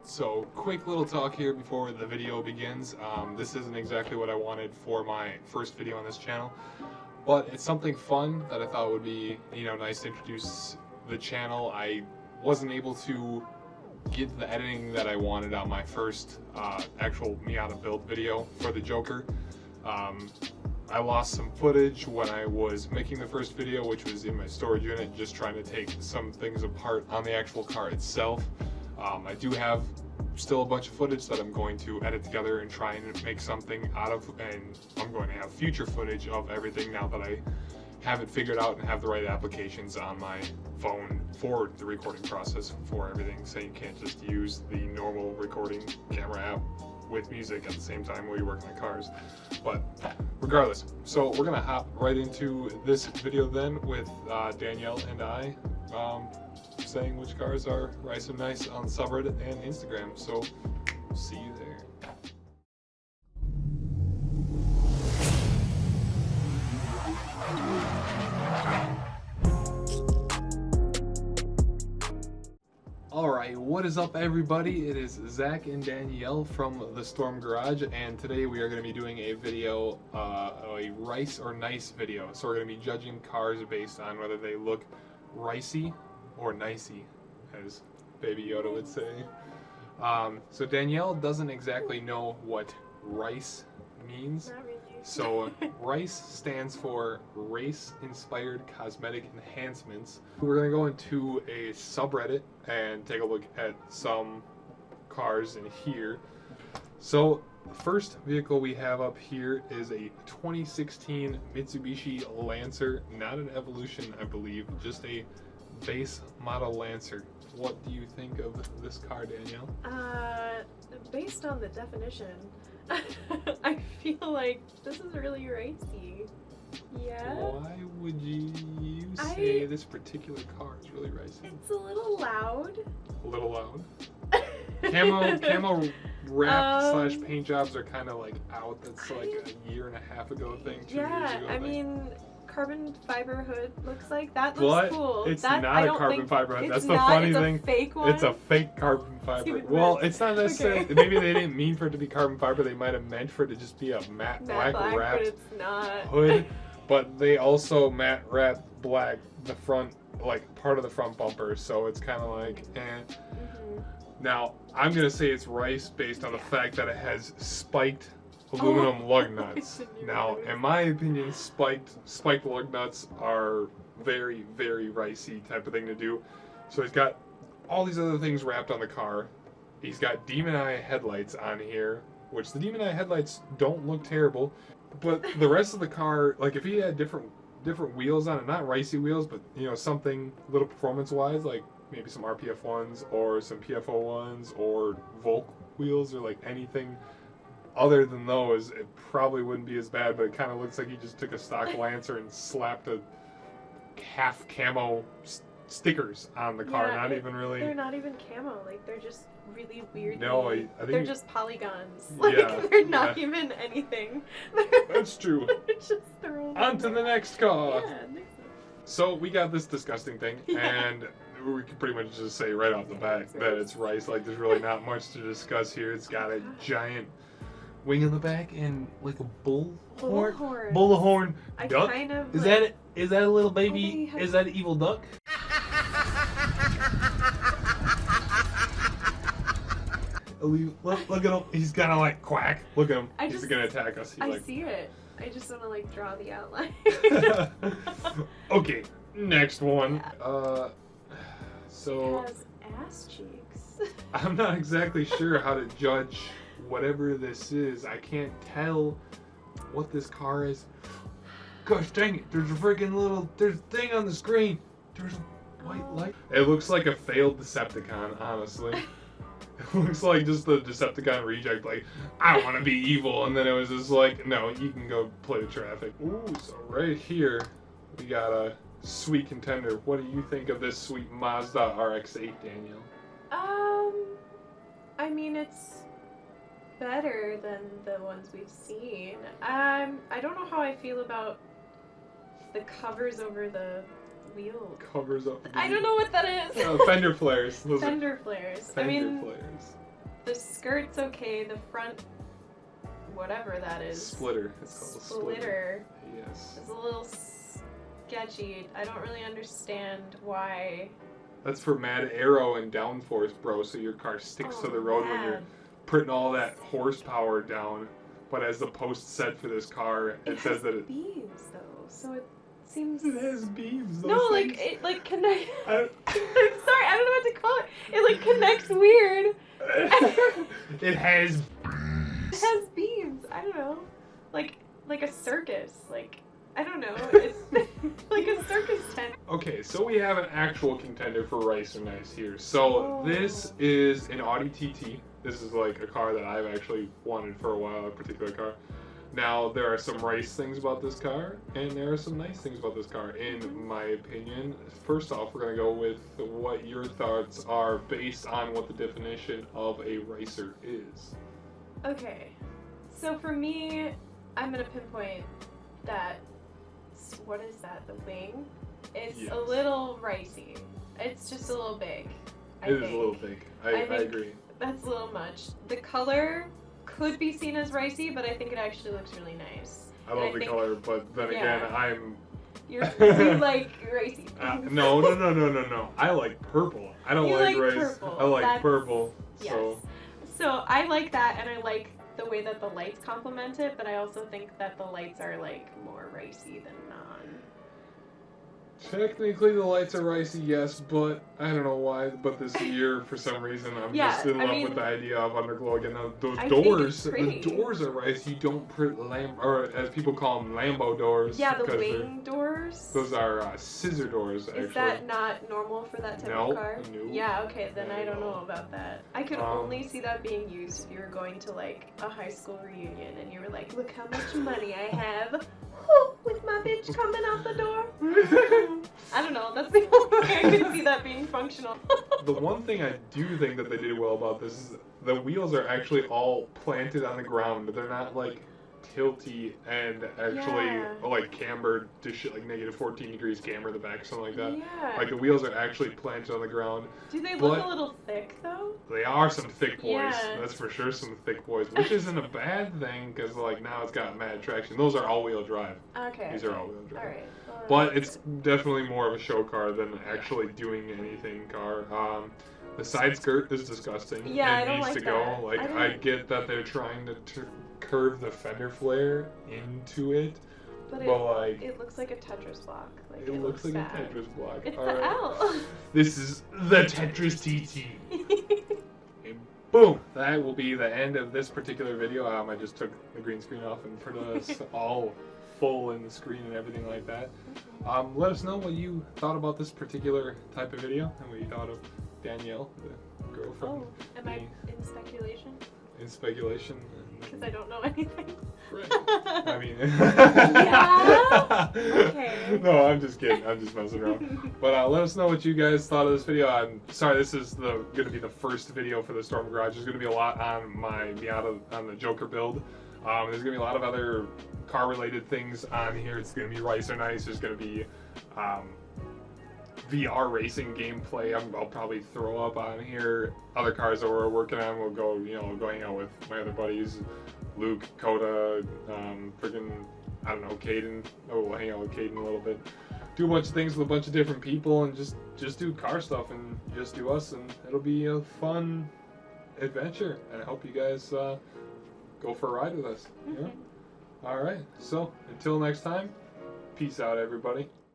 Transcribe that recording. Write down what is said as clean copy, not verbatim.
So, quick little talk here before the video begins. This isn't exactly what I wanted for my first video on this channel, but it's something fun that I thought would be, nice to introduce the channel. I wasn't able to get the editing that I wanted on my first actual Miata build video for the Joker. I lost some footage when I was making the first video, which was in my storage unit, just trying to take some things apart on the actual car itself. I do have still a bunch of footage that I'm going to edit together and try and make something out of, and I'm going to have future footage of everything now that I have it figured out and have the right applications on my phone for the recording process for everything, so you can't just use the normal recording camera app with music at the same time while you're working on cars. But regardless, so we're gonna hop right into this video then with Danielle and I saying which cars are rice and nice on subreddit and Instagram. So see you there. Alright, what is up everybody? It is Zach and Danielle from the Storm Garage, and today we are going to be doing a video, a rice or nice video. So we're going to be judging cars based on whether they look ricey or nicey, as Baby Yoda would say. So Danielle doesn't exactly know what rice means. Not really. So RICE stands for Race-Inspired Cosmetic Enhancements. We're going to go into a subreddit and take a look at some cars in here. So the first vehicle we have up here is a 2016 Mitsubishi Lancer, not an Evolution I believe, just a base model Lancer. What do you think of this car, Danielle? Based on the definition, I feel like this is really ricey. Yeah? Why would you say this particular car is really ricey? It's a little loud. A little loud? Camo wrap slash paint jobs are kind of like out. That's like a year and a half ago thing, 2 years ago. I mean, carbon fiber hood looks like that looks cool. It's that, not a carbon fiber hood. That's the not, funny it's thing. A fake one? It's a fake carbon fiber. Well, it's not necessarily. Okay. Maybe they didn't mean for it to be carbon fiber. They might have meant for it to just be a matte black wrapped but it's not. hood. But they also matte wrapped black the front, like part of the front bumper. So it's kind of like, eh. Mm-hmm. Now I'm gonna say it's rice based on the fact that it has spiked aluminum lug nuts. Now, in my opinion, spiked lug nuts are very, very ricey type of thing to do. So he's got all these other things wrapped on the car. He's got Demon Eye headlights on here, which the Demon Eye headlights don't look terrible, but the rest of the car, like if he had different wheels on it, not ricey wheels, but something little performance-wise, like maybe some RPF ones or some PFO ones or Volk wheels or like anything other than those, it probably wouldn't be as bad, but it kind of looks like he just took a stock Lancer and slapped a half camo stickers on the car. Not even really. They're not even camo. Like they're just really weird. No, I think they're just polygons. Like they're not even anything. That's true. They're just thrown. On to the next car. Yeah, so we got this disgusting thing, and we can pretty much just say right off the bat that it's rice. Like there's really not much to discuss here. It's got a giant wing in the back and like a bullhorn duck. Is that a little baby? Is that an evil duck? Look at him. He's gonna like quack. Look at him. He's gonna attack us. I see it. I just want to like draw the outline. Okay, next one. Yeah. So it has ass cheeks. I'm not exactly sure how to judge whatever this is. I can't tell what this car is. Gosh dang it, there's a freaking there's a thing on the screen. There's a white light. It looks like a failed Decepticon, honestly. It looks like just the Decepticon reject, like, I want to be evil, and then it was just like, no, you can go play the traffic. Ooh, so right here, we got a sweet contender. What do you think of this sweet Mazda RX-8, Danielle? I mean, it's better than the ones we've seen. I don't know how I feel about the covers over the wheel. Covers up. I don't know what that is. Fender flares. Fender flares. Fender flares. the skirt's okay. The front, whatever that is. Splitter. It's called a splitter. Yes. It's a little sketchy. I don't really understand why. That's for mad aero and downforce, bro. So your car sticks to the road when you're putting all that horsepower down. But as the post set for this car, it says that it beams though, so it seems. It has beams. No, things. like it like connect. I'm sorry, I don't know what to call it. It like connects weird. It has. It has beams. I don't know, like a circus. Like I don't know. It's like a circus tent. Okay, so we have an actual contender for Rice or Nice here. So this is an Audi TT. This is like a car that I've actually wanted for a while, a particular car. Now, there are some Rice things about this car, and there are some nice things about this car, in my opinion. First off, we're going to go with what your thoughts are based on what the definition of a Ricer is. Okay, so for me, I'm going to pinpoint that, what is that, the wing? It's a little ricey. It's just a little big, I think. It is a little big. I agree. That's a little much. The color could be seen as ricey, but I think it actually looks really nice. I love the color, but then again, you like ricey things. No. I like purple. I don't like rice. Purple. I like purple. Yes. So I like that, and I like the way that the lights complement it, but I also think that the lights are like more ricey than non. Technically, the lights are ricey, yes, but I don't know why. But this year, for some reason, I'm just in love with the idea of underglow. Again, those doors, the doors are ricey. You don't put or as people call them, Lambo doors. Yeah, the wing doors. Those are scissor doors. Actually. Is that not normal for that type of car? No. Yeah. Okay, then I don't know about that. I could only see that being used if you were going to like a high school reunion and you were like, "Look how much money I have." With my bitch coming out the door. I don't know, that's the only way I can see that being functional. The one thing I do think that they did well about this is the wheels are actually all planted on the ground. They're not like tilty and actually like cambered to shit, like negative 14 degrees camber in the back or something like that. Yeah. Like the wheels are actually planted on the ground. Do they look a little thick though? They are some thick boys. Yeah. That's for sure, some thick boys, which isn't a bad thing because like now it's got mad traction. Those are all-wheel drive. Okay. These are all-wheel drive. All right. Well, but it's definitely more of a show car than actually doing anything car. The side skirt is disgusting. Yeah, it I don't needs like to go. Like I get that they're trying to curve the fender flare into it, but like it looks like a Tetris block. Like, it looks like a Tetris block. It's the L. This is the Tetris TT. And boom! That will be the end of this particular video. I just took the green screen off and put us all full in the screen and everything like that. Let us know what you thought about this particular type of video and what you thought of Danielle, the girlfriend. Oh, am I in speculation? In speculation. Because I don't know anything. Right. I mean. Yeah? Okay. No, I'm just kidding. I'm just messing around. But let us know what you guys thought of this video. I'm sorry, this is going to be the first video for the Storm Garage. There's going to be a lot on my Miata, on the Joker build. There's going to be a lot of other car-related things on here. It's going to be Rice or Nice. There's going to be VR racing gameplay. I'll probably throw up on here. Other cars that we're working on, we'll go, go hang out with my other buddies, Luke, Coda, freaking, I don't know, Caden. Oh, we'll hang out with Caden a little bit. Do a bunch of things with a bunch of different people and just do car stuff and just do us, and it'll be a fun adventure. And I hope you guys go for a ride with us. Yeah. All right. So until next time, peace out, everybody.